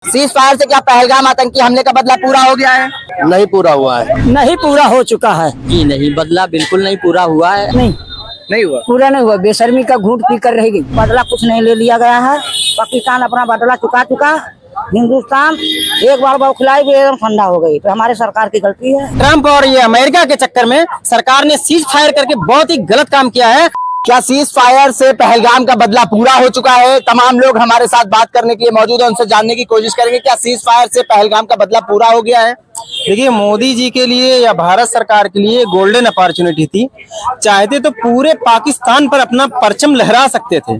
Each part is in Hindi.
सीज फायर से क्या पहलगाम आतंकी हमले का बदला पूरा हो गया है? नहीं पूरा हुआ है। नहीं पूरा हो चुका है। जी नहीं, बदला बिल्कुल नहीं पूरा हुआ है। नहीं हुआ, पूरा नहीं हुआ। बेशर्मी का घूंट पी कर रहेगी। बदला कुछ नहीं ले लिया गया है। पाकिस्तान अपना बदला चुका। हिंदुस्तान एक बार बौखलाई भी एकदम ठंडा हो गई। तो हमारे सरकार की गलती है। ट्रम्प और ये अमेरिका के चक्कर में सरकार ने सीज फायर करके बहुत ही गलत काम किया है। क्या सीज फायर से पहलगाम का बदला पूरा हो चुका है? तमाम लोग हमारे साथ बात करने के लिए मौजूद है, उनसे जानने की कोशिश करेंगे क्या सीज फायर से पहलगाम का बदला पूरा हो गया है। देखिए, मोदी जी के लिए या भारत सरकार के लिए गोल्डन अपॉर्चुनिटी थी। चाहते तो पूरे पाकिस्तान पर अपना परचम लहरा सकते थे,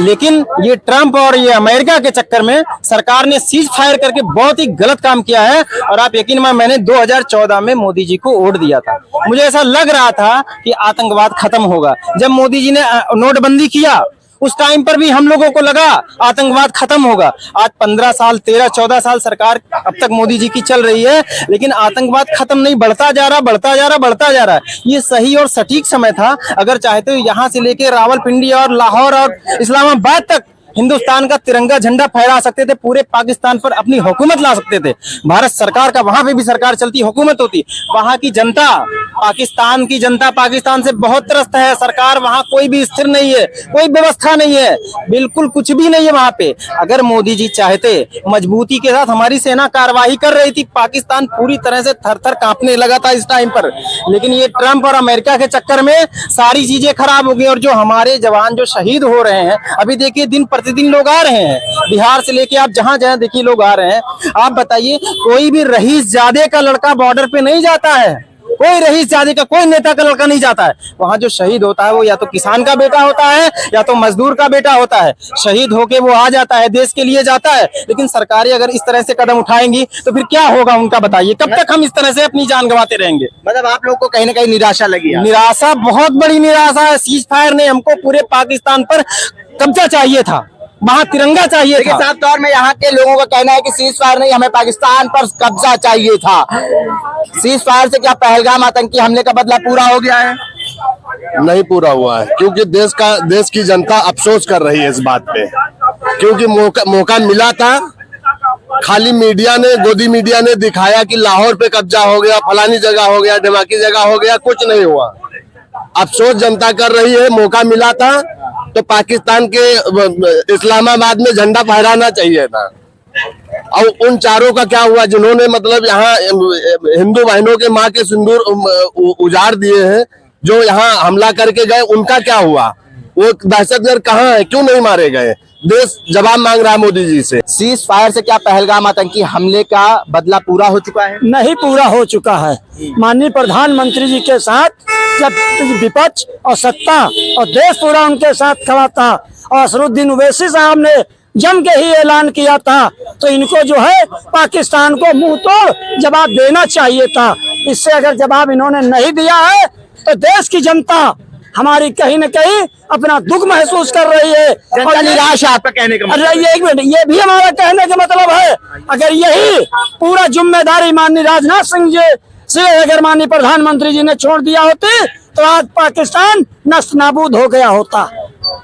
लेकिन ये ट्रम्प और ये अमेरिका के चक्कर में सरकार ने सीज फायर करके बहुत ही गलत काम किया है। और आप यकीन मानिए, मैंने 2014 में मोदी जी को वोट दिया था। मुझे ऐसा लग रहा था कि आतंकवाद खत्म होगा। जब मोदी जी ने नोटबंदी किया उस टाइम पर भी हम लोगों को लगा आतंकवाद खत्म होगा। आज 15 साल 13-14 साल सरकार अब तक मोदी जी की चल रही है, लेकिन आतंकवाद खत्म नहीं, बढ़ता जा रहा है। ये सही और सटीक समय था। अगर चाहते तो यहाँ से लेके रावलपिंडी और लाहौर और इस्लामाबाद तक हिंदुस्तान का तिरंगा झंडा फहरा सकते थे, पूरे पाकिस्तान पर अपनी हुकूमत ला सकते थे। भारत सरकार का वहां पे भी सरकार चलती, हुकूमत होती। वहां की जनता, पाकिस्तान की जनता पाकिस्तान से बहुत त्रस्त है। सरकार वहां कोई भी स्थिर नहीं है, कोई व्यवस्था नहीं है, बिल्कुल कुछ भी नहीं है वहां पे। अगर मोदी जी चाहते, मजबूती के साथ हमारी सेना कार्रवाई कर रही थी, पाकिस्तान पूरी तरह से थर-थर कांपने लगा था इस टाइम पर। लेकिन ये ट्रम्प और अमेरिका के चक्कर में सारी चीजें खराब हो गई। और जो हमारे जवान जो शहीद हो रहे हैं, अभी देखिए दिन प्रतिदिन लोग आ रहे हैं, बिहार से लेके आप जहां जाएं देखिए लोग आ रहे हैं। आप बताइए, कोई भी रईस जादे का लड़का बॉर्डर पे नहीं जाता है, कोई रईस जादे का, कोई नेता का लड़का नहीं जाता है। वहां जो शहीद होता है वो या तो किसान का बेटा होता है या तो मजदूर का बेटा होता है। शहीद होके वो आ जाता है, देश के लिए जाता है। लेकिन सरकारें अगर इस तरह से कदम उठाएंगी तो फिर क्या होगा उनका, बताइए। कब तक हम इस तरह से अपनी जान गंवाते रहेंगे? मतलब आप लोग को कहीं ना कहीं निराशा लगी है? निराशा, बहुत बड़ी निराशा है। सीज फायर ने हमको पूरे पाकिस्तान पर कब्जा चाहिए था, वहाँ तिरंगा चाहिए था। साफ तौर में यहाँ के लोगों का कहना है कि सीज फायर नहीं, हमें पाकिस्तान पर कब्जा चाहिए था। सीज फायर से क्या पहलगाम आतंकी हमले का बदला पूरा हो गया है? नहीं पूरा हुआ है, क्योंकि देश की जनता अफसोस कर रही है इस बात पे, क्योंकि मौका मिला था। खाली मीडिया ने, गोदी मीडिया ने दिखाया कि लाहौर पे कब्जा हो गया, फलानी जगह हो गया, ढिमाकी जगह हो गया, कुछ नहीं हुआ। अफसोस जनता कर रही है। मौका मिला था तो पाकिस्तान के इस्लामाबाद में झंडा फहराना चाहिए था। और उन चारों का क्या हुआ जिन्होंने मतलब यहाँ हिंदू बहनों के माँ के सिंदूर उजाड़ दिए हैं, जो यहाँ हमला करके गए, उनका क्या हुआ? वो दहशतगर्द कहाँ है, क्यों नहीं मारे गए? देश जवाब मांग रहा है मोदी जी से। सीज फायर से क्या पहलगाम आतंकी हमले का बदला पूरा हो चुका है? नहीं पूरा हो चुका है। माननीय प्रधानमंत्री जी के साथ जब विपक्ष और सत्ता और देश पूरा उनके साथ खड़ा था और असरुद्दीन ओवैसी साहब ने जम के ही ऐलान किया था, तो इनको जो है पाकिस्तान को मुंह तोड़ जवाब देना चाहिए था। इससे अगर जवाब इन्होंने नहीं दिया है तो देश की जनता हमारी कहीं न कहीं अपना दुख महसूस कर रही है और निराशा। आपका कहने का मतलब? अरे एक मिनट, ये भी हमारा कहने का मतलब है, अगर यही पूरा जिम्मेदारी माननीय राजनाथ सिंह जी से अगर माननीय प्रधानमंत्री जी ने छोड़ दिया होती तो आज पाकिस्तान नष्ट नाबूद हो गया होता।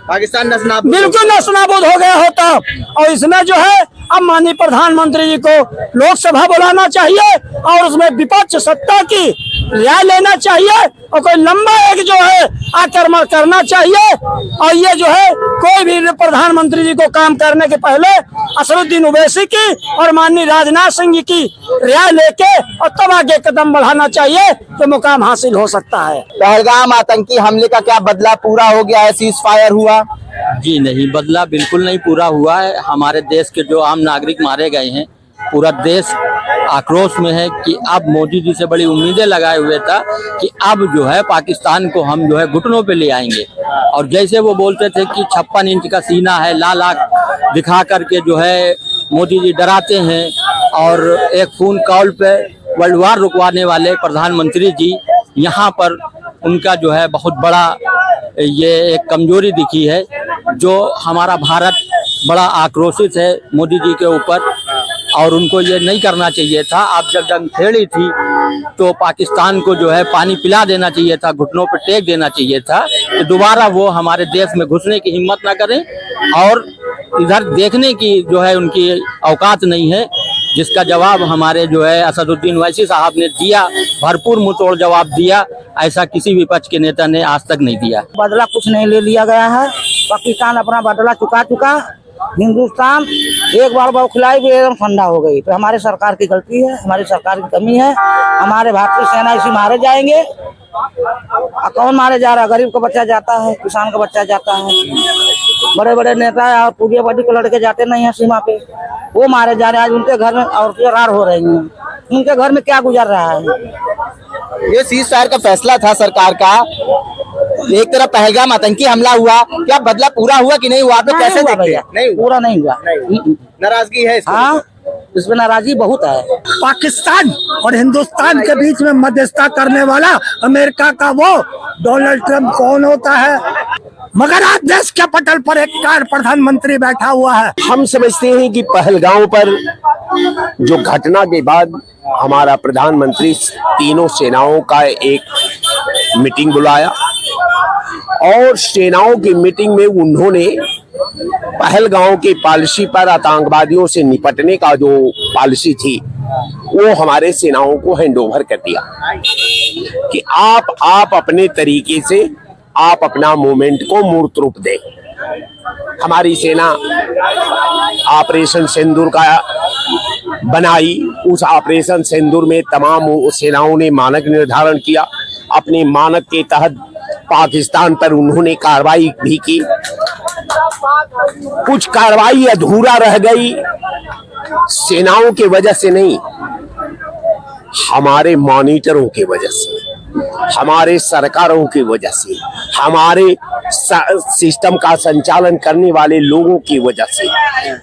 पाकिस्तान नष्ट नाबूद, बिल्कुल नष्ट नाबूद हो गया होता। और इसमें जो है अब माननीय प्रधानमंत्री जी को लोकसभा बुलाना चाहिए और उसमें विपक्ष सत्ता की राय लेना चाहिए और कोई लंबा एक जो है आक्रमण करना चाहिए। और ये जो है कोई भी प्रधानमंत्री जी को काम करने के पहले असरुद्दीन ओवैसी की और माननीय राजनाथ सिंह जी की राय लेके और तब आगे कदम बढ़ाना चाहिए तो मुकाम हासिल हो सकता है। पहलगाम आतंकी हमले का क्या बदला पूरा हो गया है? सीज फायर हुआ? जी नहीं, बदला बिल्कुल नहीं पूरा हुआ है। हमारे देश के जो आम नागरिक मारे गए हैं, पूरा देश आक्रोश में है कि अब मोदी जी से बड़ी उम्मीदें लगाए हुए था कि अब जो है पाकिस्तान को हम जो है घुटनों पे ले आएंगे। और जैसे वो बोलते थे कि 56 इंच का सीना है, लाल आंख दिखा करके जो है मोदी जी डराते हैं। और एक फोन कॉल पे वर्ल्ड वार रुकवाने वाले प्रधानमंत्री जी, यहाँ पर उनका जो है बहुत बड़ा ये एक कमजोरी दिखी है। जो हमारा भारत बड़ा आक्रोशित है मोदी जी के ऊपर और उनको ये नहीं करना चाहिए था। अब जब जंग छेड़ी थी तो पाकिस्तान को जो है पानी पिला देना चाहिए था, घुटनों पर टेक देना चाहिए था, तो दोबारा वो हमारे देश में घुसने की हिम्मत ना करें और इधर देखने की जो है उनकी औकात नहीं है, जिसका जवाब हमारे जो है असदुद्दीन ओवैसी साहब ने दिया, भरपूर मुंहतोड़ जवाब दिया। ऐसा किसी विपक्ष के नेता ने आज तक नहीं दिया। बदला कुछ नहीं ले लिया गया है, पाकिस्तान अपना बदला चुका। हिंदुस्तान एक बार बौखलाई भी एकदम ठंडा हो गई। तो हमारे सरकार की गलती है, हमारी सरकार की कमी है। हमारे भारतीय सेना इसी मारे जाएंगे। कौन मारे जा रहा है? गरीब का बच्चा जाता है, किसान का बच्चा जाता है, बड़े बड़े नेता और पूरी बड़ी के लड़के जाते नहीं है सीमा पे, वो मारे जा रहे हैं। आज उनके घर में औरतें रार हो रही हैं, उनके घर में क्या गुजर रहा है? ये सीज फायर का फैसला था सरकार का, एक तरफ पहलगाम आतंकी हमला हुआ, क्या बदला पूरा हुआ कि नहीं हुआ? आप लोग कैसे देखते हैं? नहीं पूरा नहीं हुआ, नाराजगी है इसको? हाँ, इसमें नाराजगी बहुत है। पाकिस्तान और हिंदुस्तान के बीच में मध्यस्थता करने वाला अमेरिका का वो डोनाल्ड ट्रम्प कौन होता है? मगर आज देश के पटल पर एक कार प्रधानमंत्री बैठा हुआ है। हम समझते हैं कि पहलगांव पर जो घटना के बाद हमारा प्रधानमंत्री तीनों सेनाओं का एक मीटिंग बुलाया और सेनाओं की मीटिंग में उन्होंने पहलगांव के पॉलिसी पर, आतंकवादियों से निपटने का जो पॉलिसी थी वो हमारे सेनाओं को हैंडओवर कर दिया कि आप अपने तरीके से आप अपना मूवमेंट को मूर्त रूप दें। हमारी सेना ऑपरेशन सिंदूर का बनाई। उस ऑपरेशन सिंदूर में तमाम सेनाओं ने मानक निर्धारण किया। अपने मानक के तहत पाकिस्तान पर उन्होंने कार्रवाई भी की। कुछ कार्रवाई अधूरा रह गई, सेनाओं की वजह से नहीं, हमारे मॉनिटरों की वजह से, हमारे सरकारों की वजह से, हमारे सिस्टम का संचालन करने वाले लोगों की वजह से।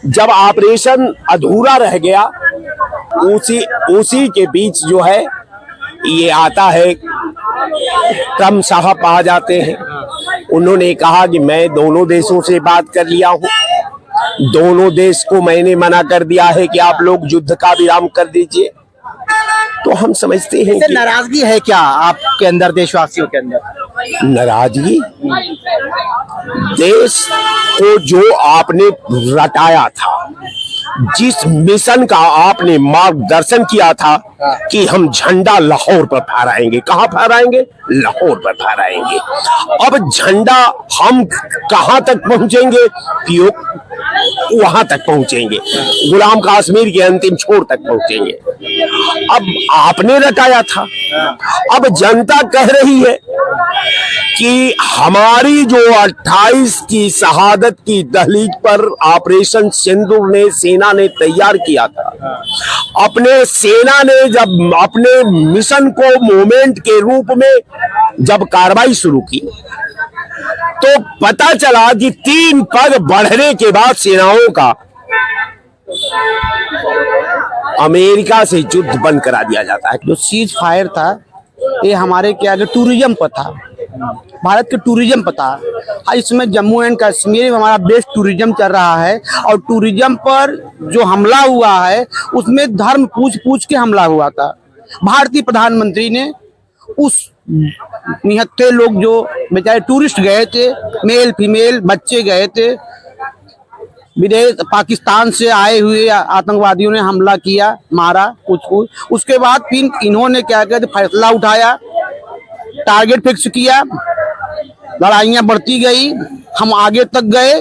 जब ऑपरेशन अधूरा रह गया, उसी के बीच जो है ये आता है, ट्रम्प साहब आ जाते हैं। उन्होंने कहा कि मैं दोनों देशों से बात कर लिया हूं, दोनों देश को मैंने मना कर दिया है कि आप लोग युद्ध का विराम कर दीजिए। तो हम समझते हैं कि नाराजगी है क्या आपके अंदर, देशवासियों के अंदर? नाराजगी, देश को जो आपने रटाया था, जिस मिशन का आपने मार्गदर्शन किया था कि हम झंडा लाहौर पर फहराएंगे, कहाँ फहराएंगे? लाहौर पर फहराएंगे। अब झंडा हम कहाँ तक पहुंचेंगे? वहां तक पहुंचेंगे, गुलाम काश्मीर के अंतिम छोर तक पहुंचेंगे। अब आपने रटाया था, अब जनता कह रही है कि हमारी जो 28 की शहादत की दहलीज पर ऑपरेशन सिंदूर ने सेना ने तैयार किया था, अपने सेना ने जब अपने मिशन को मूवमेंट के रूप में जब कार्रवाई शुरू की तो पता चला कि 3 पग बढ़ने के बाद सेनाओं का अमेरिका से युद्ध बंद करा दिया जाता है। जो सीज फायर था ये हमारे क्या टूरिज्म पर था, भारत के टूरिज्म पर था। इसमें जम्मू एंड कश्मीर में हमारा बेस्ट टूरिज्म चल रहा है और टूरिज्म पर जो हमला हुआ है उसमें धर्म पूछ के हमला हुआ था। भारतीय प्रधानमंत्री ने उस निहत्थे लोग जो बेचारे टूरिस्ट गए थे, मेल फीमेल बच्चे गए थे, विदेश पाकिस्तान से आए हुए आतंकवादियों ने हमला किया, मारा कुछ। उसके बाद फिर इन्होंने क्या किया, फैसला उठाया, टारगेट फिक्स किया, लड़ाइयां बढ़ती गई, हम आगे तक गए।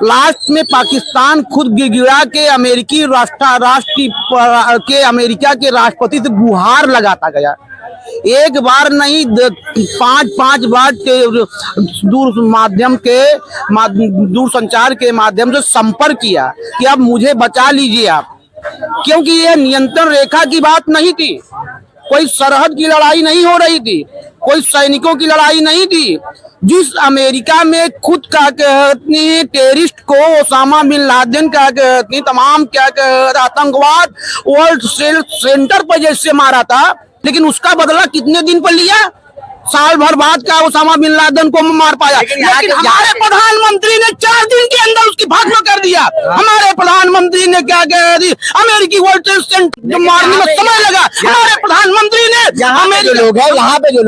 लास्ट में पाकिस्तान खुद गिड़गिड़ा के अमेरिका के राष्ट्रपति से गुहार लगाता गया। एक बार नहीं 5 बार दूर संचार के माध्यम से संपर्क किया कि अब मुझे बचा लीजिए आप, क्योंकि यह नियंत्रण रेखा की बात नहीं थी, कोई सरहद की लड़ाई नहीं हो रही थी, कोई सैनिकों की लड़ाई नहीं थी। जिस अमेरिका में खुद क्या कहते हैं टेररिस्ट को ओसामा बिन लादेन क्या कहते हैं, तमाम क्या कहते आतंकवाद वर्ल्ड सेंटर पर जैसे मारा था, लेकिन उसका बदला कितने दिन पर लिया? साल भर बाद का उसामा बिन लादेन को मार पाया, लेकिन हमारे प्रधानमंत्री ने 4 दिन के अंदर उसकी भागना कर दिया। हमारे प्रधानमंत्री ने क्या कह दी, अमेरिकी वर्ल्ड ट्रेड सेंटर मारने में समय लगा। हमारे प्रधानमंत्री ने यहाँ पे जो लोग हैं वो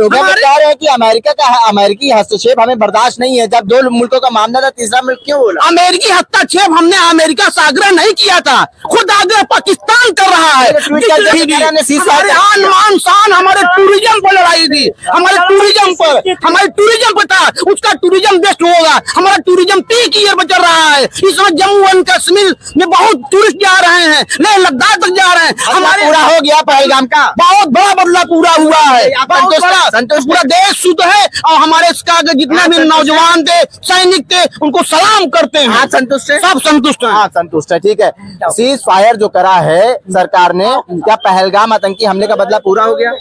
कह रहे हैं कि अमेरिकी हस्तक्षेप हमें बर्दाश्त नहीं है। जब 2 मुल्कों का मामला था, तीसरा मुल्क क्यों बोला? अमेरिकी हस्तक्षेप हमने अमेरिका से आग्रह नहीं किया था, खुद आग्रह पाकिस्तान कर रहा है। हमारे आन मान शान हमारे टूरिज्म पर लड़ाई थी, हमारे टूरिज्म पर था, उसका टूरिज्म बेस्ट होगा। हमारा टूरिज्म पीक ईयर पर चल रहा है। इस समय जम्मू एंड कश्मीर में बहुत टूरिस्ट जा रहे हैं, लेह लद्दाख तक जा रहे हैं। हमारे पूरा हो गया पहलगाम का, बहुत बड़ा बदलाव पूरा हुआ है। संतुष्ट? पूरा देश शुद्ध है और हमारे इसका जितने भी नौजवान थे, सैनिक थे, उनको सलाम करते हैं। हाँ, संतुष्ट है, सब संतुष्ट हैं। हाँ, संतुष्ट है। ठीक है, सीज फायर जो करा है सरकार ने, क्या पहलगाम आतंकी हमले का बदला पूरा हो गया?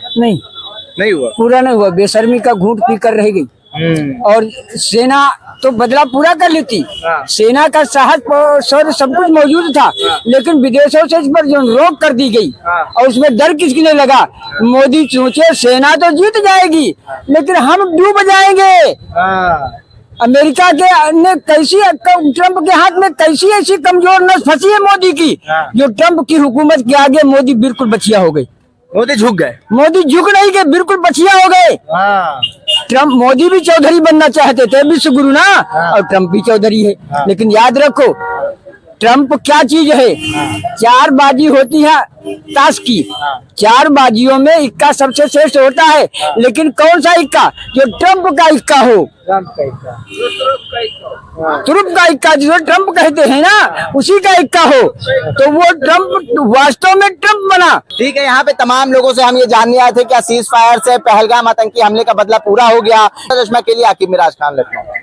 नहीं हुआ, पूरा नहीं हुआ। बेशर्मी का घूंट पीकर रह गई। और सेना तो बदला पूरा कर लेती, सेना का साहस शौर्य सब कुछ मौजूद था, लेकिन विदेशों से इस पर जो रोक कर दी गई और उसमें डर किसने लगा। मोदी सोचे सेना तो जीत जाएगी लेकिन हम डूब जाएंगे। अमेरिका के ने कैसी, ट्रंप के हाथ में कैसी ऐसी कमजोर नस फंसी है मोदी की, जो ट्रंप की हुकूमत के आगे मोदी बिल्कुल बचिया हो गई। मोदी झुक गए, मोदी झुक नहीं गए, बिल्कुल बचिया हो गए। ट्रंप, मोदी भी चौधरी बनना चाहते थे, विश्व गुरु ना, और ट्रंप भी चौधरी है। लेकिन याद रखो ट्रंप क्या चीज है, 4 बाजी होती है ताश की, 4 बाजियों में इक्का सबसे श्रेष्ठ होता है, लेकिन कौन सा इक्का? जो ट्रंप का इक्का हो, तुरुप का इक्का, जिसको ट्रंप कहते हैं ना, उसी का इक्का हो, तो वो ट्रंप वास्तव में ट्रंप बना। ठीक है, यहाँ पे तमाम लोगों से हम ये जानने आए थे क्या सीज फायर से पहलगाम आतंकी हमले का बदला पूरा हो गया? चश्मा के लिए आकिब मिराज खान, लखनऊ।